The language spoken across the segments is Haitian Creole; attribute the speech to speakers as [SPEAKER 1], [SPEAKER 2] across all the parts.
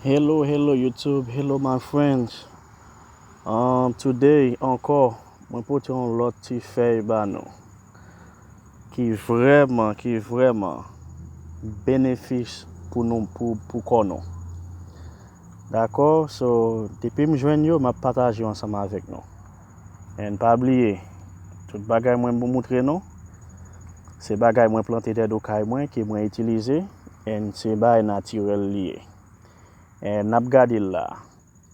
[SPEAKER 1] Hello YouTube, hello my friends. Today encore, mwen pote yon lot ti fey ba nou ki vreman benefis pou nou pou konon. D'accord? So, depi m jwen yo, ma pataje yo ansama avek nou. En pa bliye, tout bagay mwen pou moutre nou, se bagay mwen plante de do kay mwen ki mwen itilize, en se bagay naturel liye. En nap gade la,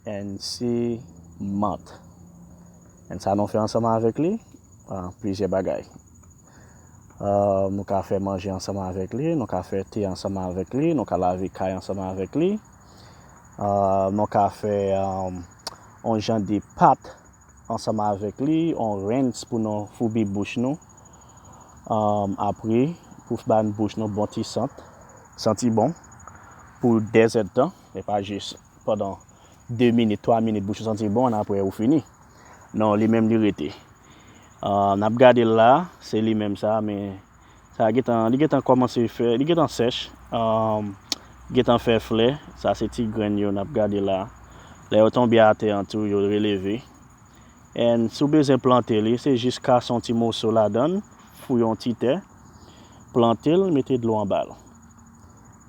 [SPEAKER 1] en si mat. En sa nou fe ansama avek li, plizye bagay. Nou ka fe manje ansama avek li, nou ka fe te ansama avek li, nou ka lave kay ansama avek li. Nou ka fe on jan de pat ansama avek li, on rinse pou nou fubi bouche nou. Apre, pou ban bouche nou bon ti senti bon, pou dezet tan, e pa jis pendant 2 minutes, 3 minutes bouche senti bon, apre ou fini. Non, li menm li rete. Nap gade la, se li menm sa, men sa li getan komanse fe, li getan sèche, getan fe flè, sa se ti gren yo nap gade la. Le yo tombe a te an tou, yo releve. En sou bezen plante li, se jiska son ti moso la dan, fouyon ti te, plante li, mette de lo an bal.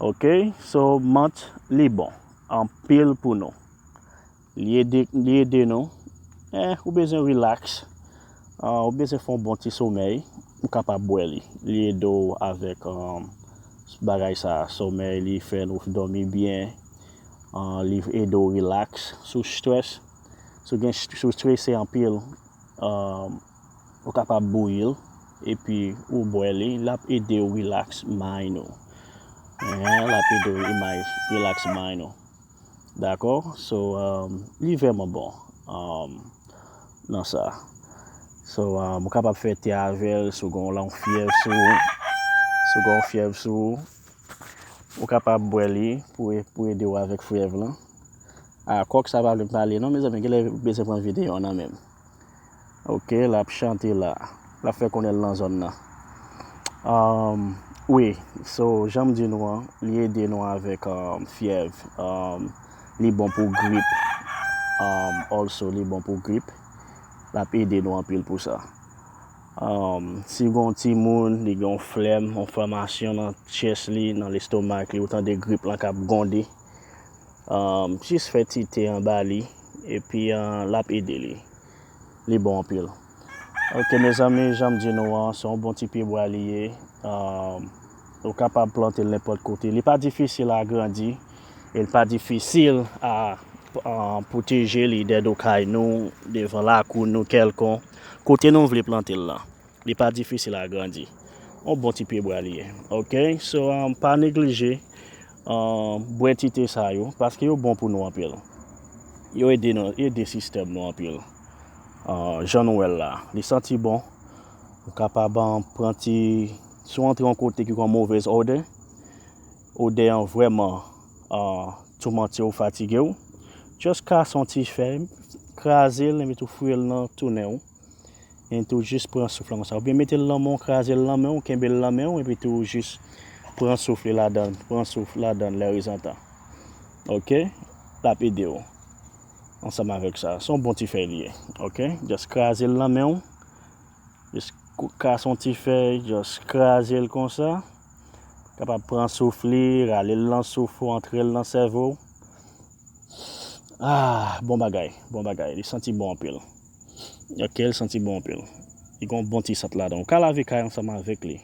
[SPEAKER 1] Ok, so mat li bon, an pil pou nou. Li ede nou. Ou bezen relax, ou bezen fon bon ti sommeil, ou kapab bwe li. Li edo avek bagay sa sommeil, li fe nou dormi bien, li edo relax, sou stress. Sou stresse an pil, ou kapab bouil, epi ou bwe li, lap ede ou relax mind nou. Lap ede ou relax mind nou. D'accord? So, li vreman bon. Nan sa. So, mou kapap fè te avel, sou gon lan fiev sou, mou kapap bwe li pou ede ou avek fiev lan. Kok sa va vle pale, non, me zaven, gele beze pran video nan men. Ok, la p chante la. La fè konel lan zon nan. Oui, so, jam di nou an, li ede nou avek fiev. Li bon pou grip. Also, li bon pou grip. La pe ede nou an pil pou sa. Si gon ti moun, li gon flem, inflamasyon nan chest li, nan l'estomak li, outan de grip lan kap gonde. Jis fe ti te an ba li, epi la pe ede li. Li bon an pil. Ok, mes ami, jam di nou an, son bon ti pi bwa liye. Ou kapab plante l'importe kote. Li pa difisil a grandi, li pa difisil a proteje li de do kay nou, devan la kou nou kelkon. Kote nou vle plante la. Li pa difisil a grandi. On bon ti pi bwa liye. Ok, so pa neglije bwe ti te sa yo, paske yo bon pou nou anpil. Yo ede sistem nou anpil. Jan nou el la. Li santi bon. Ou kapab pranti, sou antre an kote ki kon mouvez ode. Ode an vreman toumante ou fatige ou. Just ka son ti fèm, krasel, en metou fuyel nan toune ou. En tou just pran soufle an sa. Ou bien mette l'anmon, krasel l'anmon, ou kembe l'anmon, en metou just pran soufle la dan le rizantan. Ok? La pede ou. Ansama vek sa. Son bon ti fè liye. Ok? Just krasel l'anmon. Just ka son ti fè, just krasel kon sa. Kapap pran soufle, rale l'an soufle, entre l'an servo. Bon bagay. Li senti bon pil. Ok, li senti bon pil. Li gon bon ti sat la don. Ka lave kay ansama avek li.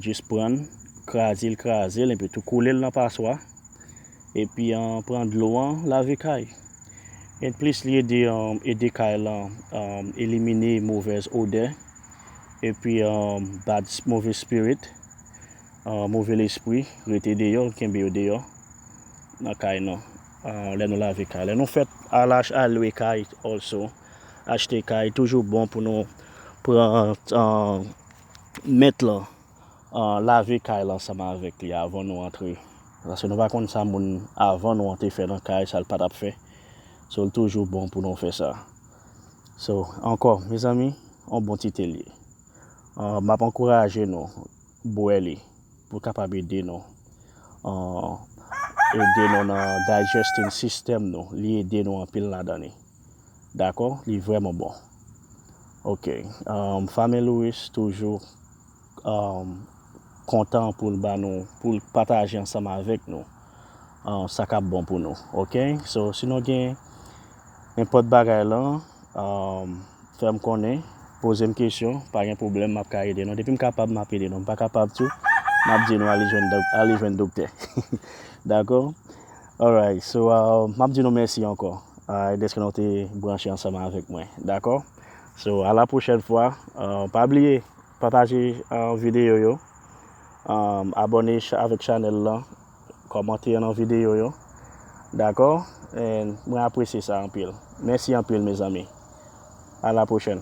[SPEAKER 1] Jis pran, krasel, epi tou koule l nan paswa. Epi pran dlo an, lave kay. Et plis li ede kay lan, elimine mouvez ode. Epi mouvez spirit, mouvez l'esprit, rete deyo, kenbe yo deyo. Nan kay nan. Le nou lave kay. Le nou fet alwe kay also. Achete kay, toujou bon pou nou met la, lave kay lan sama avek li avan nou antre. Rase nou va kon sa moun avan nou antre fe nan kay, sa l pat ap fe. So toujou bon pou nou fe sa. So, ankor, mes ami, on bon ti te li. Map ankoraje nou, bwe li, pou kapab ede nou. ede nou nan digesting system nou, li ede nou an pil la dani. D'akor? Li vreman bon. Ok. Fame Louis toujou kontan pou pou pataje ansama avek nou. Sa kap bon pou nou. Ok? So, si nou gen n'importe bagay lan, fèm konen, pose m kesyon, pa gen problem, map ka ede nou. Depi m kapab, map ede nou. M pa kapab tou, map di nou ali jwen dokte. D'akor? Alright, so map di nou mersi ankon. Deske nou te branche ansama avek mwen. D'akor? So, a la prochaine fwa. Pa bliye, pataje video yo. Abone avek channel lan. Komante yon video yo. D'akor? Mwen apresye sa anpil. Mersi anpil, mes ami. A la prochaine.